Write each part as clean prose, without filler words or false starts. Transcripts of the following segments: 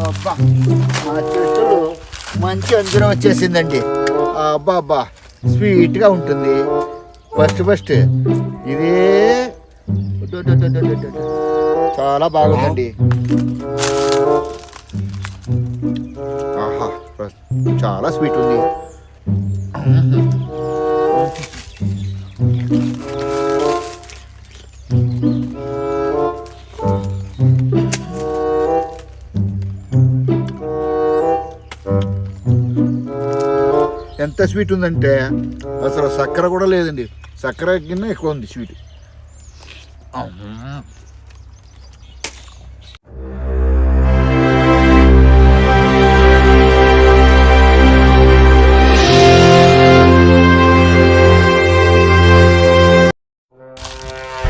అబ్బా మా చెట్టులు మంచి అంజనం వచ్చేసిందండి. అబ్బా అబ్బా స్వీట్గా ఉంటుంది. ఫస్ట్ ఇదే చాలా బాగుందండి. ఆహా చాలా స్వీట్ ఉంది. ఎంత స్వీట్ ఉందంటే అసలు చక్కెర కూడా లేదండి. చక్కెర కింద ఎక్కువ ఉంది స్వీట్.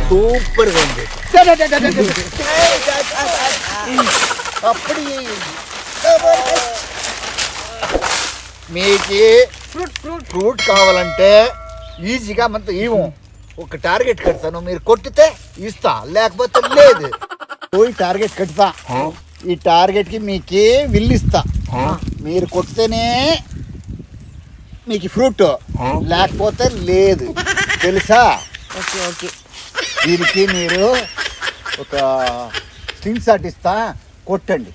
సూపర్గా ఉంది. అప్పుడు మీకు ఫ్రూట్ కావాలంటే ఈజీగా మనతో ఇవ్వం. ఒక టార్గెట్ కడతాను, మీరు కొట్టితే ఇస్తా, లేకపోతే లేదు. పోయి టార్గెట్ కడతా, ఈ టార్గెట్కి మీకు విల్లు ఇస్తా. మీరు కొడితేనే మీకు ఫ్రూట్, లేకపోతే లేదు. తెలుసా? Okay okay. దీనికి మీరు ఒక స్క్రీన్ షాట్ ఇస్తా, కొట్టండి.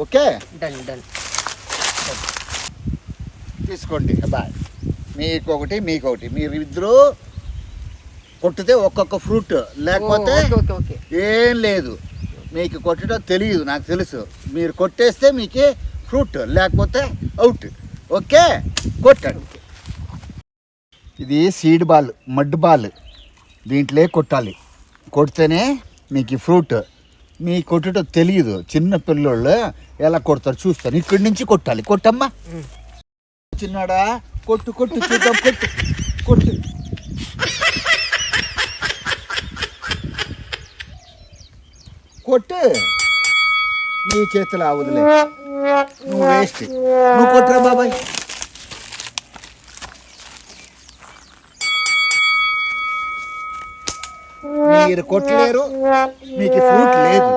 Okay done done. తీసుకోండి. బాయ్. మీకొకటి మీకొకటి, మీరు ఇద్దరు కొట్టితే ఒక్కొక్క ఫ్రూట్, లేకపోతే ఏం లేదు. మీకు కొట్టడం తెలియదు, నాకు తెలుసు. మీరు కొట్టేస్తే మీకు ఫ్రూట్, లేకపోతే అవుట్. ఓకే కొట్టండి. ఇది సీడ్ బాల్, మడ్ బాల్. దీంట్లో కొట్టాలి. కొడితేనే మీకు ఫ్రూట్. మీ కొట్టడం తెలియదు. చిన్న పిల్లోళ్ళు ఎలా కొడతారు చూస్తాను. ఇక్కడి నుంచి కొట్టాలి. కొట్టమ్మా చిన్నాడా, కొట్టు కొట్టు చూద్దాం. కొట్టు కొట్టు. కొట్టు. నీ చేతులు ఆవుదులే, నువ్వు వేస్ట్. నువ్వు కొట్టురా బాబాయ్. మీరు కొట్టలేరు, మీకు ఫ్రూట్ లేదు.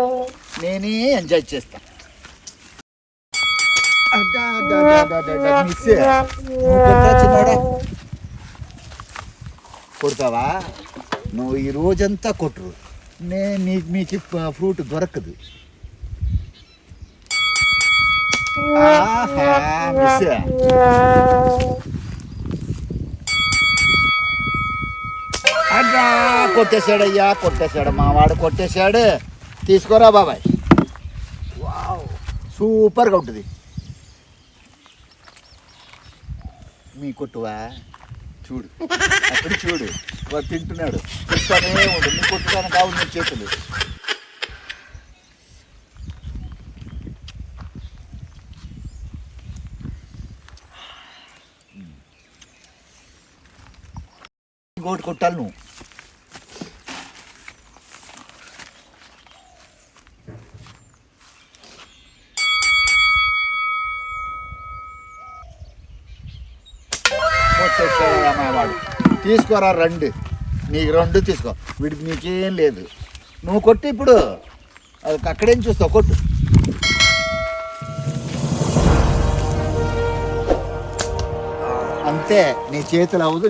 నేనే ఎంజాయ్ చేస్తా. మిస్ నువ్వు కొట్టా చిన్నాడా. కొడతావా? నువ్వు ఈ రోజంతా కొట్టు. మీకు ఫ్రూట్ దొరకదు. మిస్ అడ్డా కొట్టేశాడయ్యా, కొట్టేశాడు. మావాడు కొట్టేశాడు. తీసుకోరా బాబాయ్. వావ్ సూపర్గా ఉంటుంది. మీ కొట్టువా చూడు, అక్కడ చూడు, వాడు తింటున్నాడు. చూస్తానే ఉండు. నీ కొట్టుతాను కావు నీ చేతులు. ఇంకోటి కొట్టాలి నువ్వు. వాడు తీసుకోరా రెండు. నీకు రెండు తీసుకో. వీడికి నీకేం లేదు. నువ్వు కొట్టు ఇప్పుడు. అది అక్కడేం చూస్తావు. కొట్టు. అంతే. నీ చేతులు అవ్వదు.